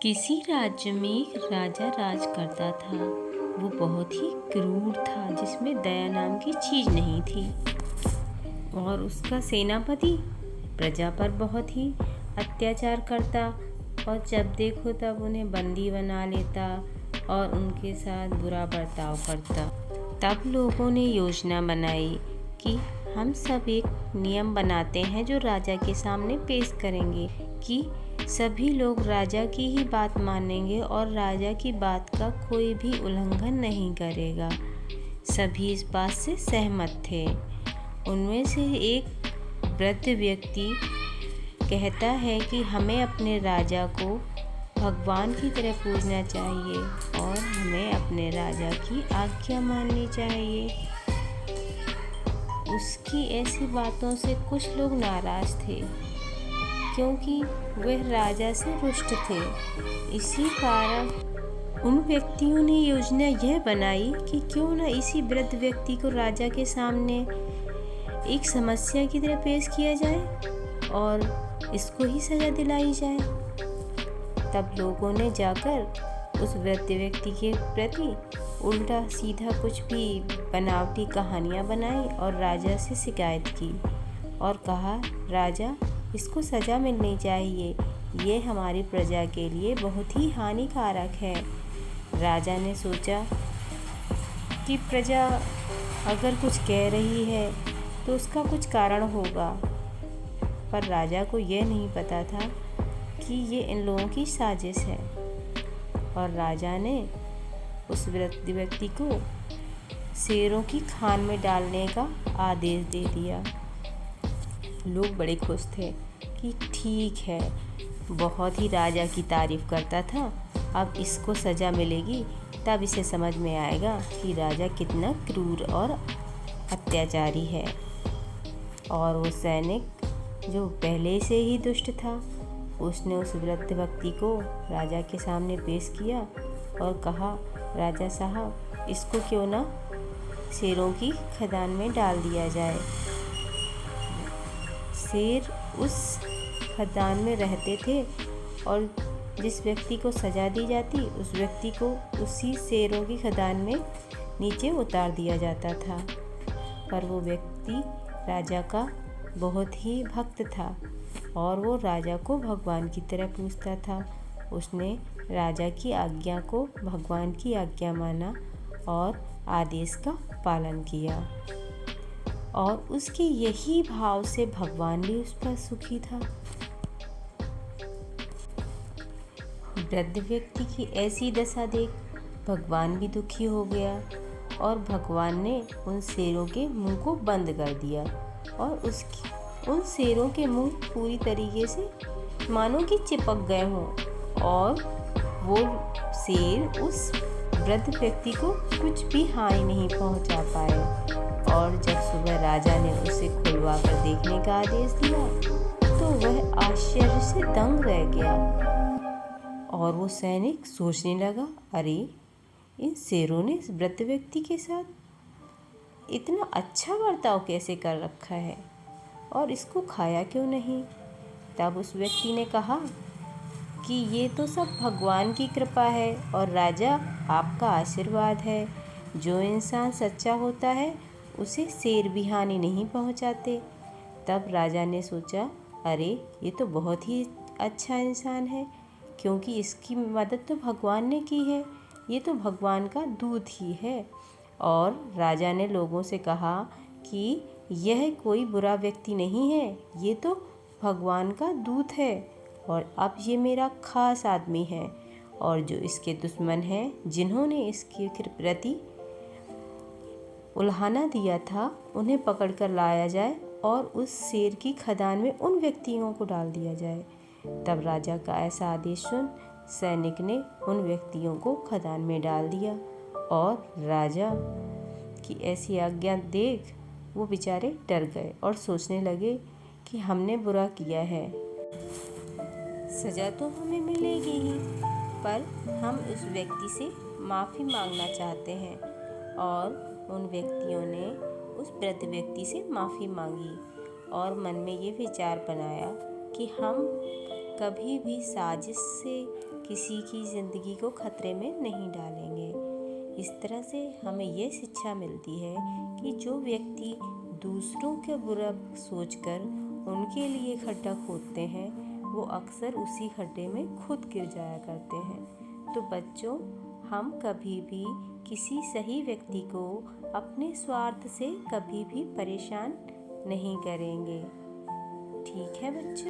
किसी राज्य में एक राजा राज करता था। वो बहुत ही क्रूर था, जिसमें दया नाम की चीज़ नहीं थी। और उसका सेनापति प्रजा पर बहुत ही अत्याचार करता और जब देखो तब उन्हें बंदी बना लेता और उनके साथ बुरा बर्ताव करता। तब लोगों ने योजना बनाई कि हम सब एक नियम बनाते हैं जो राजा के सामने पेश करेंगे कि सभी लोग राजा की ही बात मानेंगे और राजा की बात का कोई भी उल्लंघन नहीं करेगा। सभी इस बात से सहमत थे। उनमें से एक वृद्ध व्यक्ति कहता है कि हमें अपने राजा को भगवान की तरह पूजना चाहिए और हमें अपने राजा की आज्ञा माननी चाहिए। उसकी ऐसी बातों से कुछ लोग नाराज थे क्योंकि वह राजा से रुष्ट थे। इसी कारण उन व्यक्तियों ने योजना यह बनाई कि क्यों न इसी वृद्ध व्यक्ति को राजा के सामने एक समस्या की तरह पेश किया जाए और इसको ही सजा दिलाई जाए। तब लोगों ने जाकर उस वृद्ध व्यक्ति के प्रति उल्टा सीधा कुछ भी बनावटी कहानियाँ बनाई और राजा से शिकायत की और कहा, राजा इसको सज़ा मिलनी चाहिए, ये हमारी प्रजा के लिए बहुत ही हानिकारक है। राजा ने सोचा कि प्रजा अगर कुछ कह रही है तो उसका कुछ कारण होगा, पर राजा को यह नहीं पता था कि ये इन लोगों की साजिश है। और राजा ने उस वृद्ध व्यक्ति को शेरों की खान में डालने का आदेश दे दिया। लोग बड़े खुश थे कि ठीक है, बहुत ही राजा की तारीफ करता था, अब इसको सज़ा मिलेगी, तब इसे समझ में आएगा कि राजा कितना क्रूर और अत्याचारी है। और वो सैनिक जो पहले से ही दुष्ट था, उसने उस वृद्ध व्यक्ति को राजा के सामने पेश किया और कहा, राजा साहब इसको क्यों ना शेरों की खदान में डाल दिया जाए। शेर उस खदान में रहते थे और जिस व्यक्ति को सज़ा दी जाती उस व्यक्ति को उसी शेरों की खदान में नीचे उतार दिया जाता था। पर वो व्यक्ति राजा का बहुत ही भक्त था और वो राजा को भगवान की तरह पूजता था। उसने राजा की आज्ञा को भगवान की आज्ञा माना और आदेश का पालन किया और उसके यही भाव से भगवान भी उस पर सुखी था। वृद्ध व्यक्ति की ऐसी दशा देख भगवान भी दुखी हो गया और भगवान ने उन शेरों के मुंह को बंद कर दिया और उन शेरों के मुंह पूरी तरीके से मानो कि चिपक गए हों और वो शेर उस वृद्ध व्यक्ति को कुछ भी हानि नहीं पहुंचा पाए। और जब सुबह राजा ने उसे खुलवा कर देखने का आदेश दिया तो वह आश्चर्य से दंग रह गया और वो सैनिक सोचने लगा, अरे इन शेरों ने इस वृद्ध व्यक्ति के साथ इतना अच्छा बर्ताव कैसे कर रखा है और इसको खाया क्यों नहीं। तब उस व्यक्ति ने कहा कि ये तो सब भगवान की कृपा है और राजा आपका आशीर्वाद है। जो इंसान सच्चा होता है उसे शेर भी हानि नहीं पहुंचाते। तब राजा ने सोचा, अरे ये तो बहुत ही अच्छा इंसान है क्योंकि इसकी मदद तो भगवान ने की है, ये तो भगवान का दूत ही है। और राजा ने लोगों से कहा कि यह कोई बुरा व्यक्ति नहीं है, ये तो भगवान का दूत है और अब ये मेरा खास आदमी है। और जो इसके दुश्मन हैं, जिन्होंने इसके प्रति उल्हाना दिया था, उन्हें पकड़कर लाया जाए और उस शेर की खदान में उन व्यक्तियों को डाल दिया जाए। तब राजा का ऐसा आदेश सुन सैनिक ने उन व्यक्तियों को खदान में डाल दिया और राजा की ऐसी आज्ञा देख वो बेचारे डर गए और सोचने लगे कि हमने बुरा किया है, सज़ा तो हमें मिलेगी ही, पर हम उस व्यक्ति से माफ़ी मांगना चाहते हैं। और उन व्यक्तियों ने उस वृद्ध व्यक्ति से माफ़ी मांगी और मन में ये विचार बनाया कि हम कभी भी साजिश से किसी की ज़िंदगी को खतरे में नहीं डालेंगे। इस तरह से हमें ये शिक्षा मिलती है कि जो व्यक्ति दूसरों के बुरा सोचकर उनके लिए खड्डा खोदते हैं वो अक्सर उसी खड्डे में खुद गिर जाया करते हैं। तो बच्चों, हम कभी भी किसी सही व्यक्ति को अपने स्वार्थ से कभी भी परेशान नहीं करेंगे। ठीक है बच्चों।